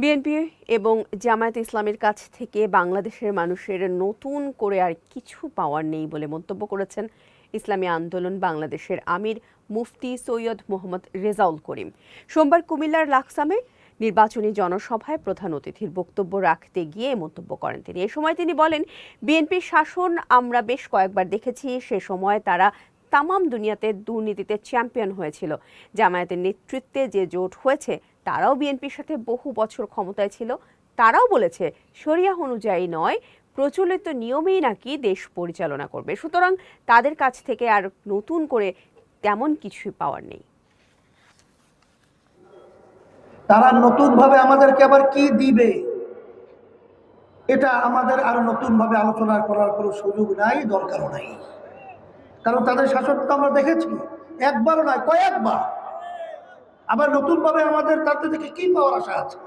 BNP এবং জামায়াতে ইসলামের কাছ থেকে বাংলাদেশের মানুষের নতুন করে আর কিছু পাওয়ার নেই বলে মন্তব্য করেছেন ইসলামী আন্দোলন বাংলাদেশের আমির মুফতি সৈয়দ মোহাম্মদ রেজাউল করিম। সোমবার কুমিল্লার লাকসামে নির্বাচনী জনসভায় প্রধান অতিথির বক্তব্য রাখতে গিয়ে মন্তব্য করেন তিনি। এ সময় তিনি বলেন, বিএনপির শাসন আমরা বেশ কয়েকবার দেখেছি, সে সময় তারা তামাম দুনিয়াতে দুর্নীতিতে চ্যাম্পিয়ন হয়েছিল। জামায়াতের নেতৃত্বে যে জোট হয়েছে তারাও বিএনপির সাথে বহু বছর ক্ষমতায় ছিল। তারাও বলেছে শরিয়া অনুযায়ী নয়, প্রচলিত নিয়মেই নাকি দেশ পরিচালনা করবে। সুতরাং তাদের কাছ থেকে আর নতুন করে তেমন কিছুই পাওয়ার নেই। তারা নতুন ভাবে আমাদেরকে আবার কি দিবে, এটা আমাদের আরো নতুন ভাবে আলোচনা করার কোনো সুযোগ নাই, দরকারও নাই। কারণ তাদের শাসন তো আমরা দেখেছি, একবারও নয় কয়েকবার। আবার নতুন ভাবে আমাদের তাদের থেকে কি পাওয়ার আশা আছে?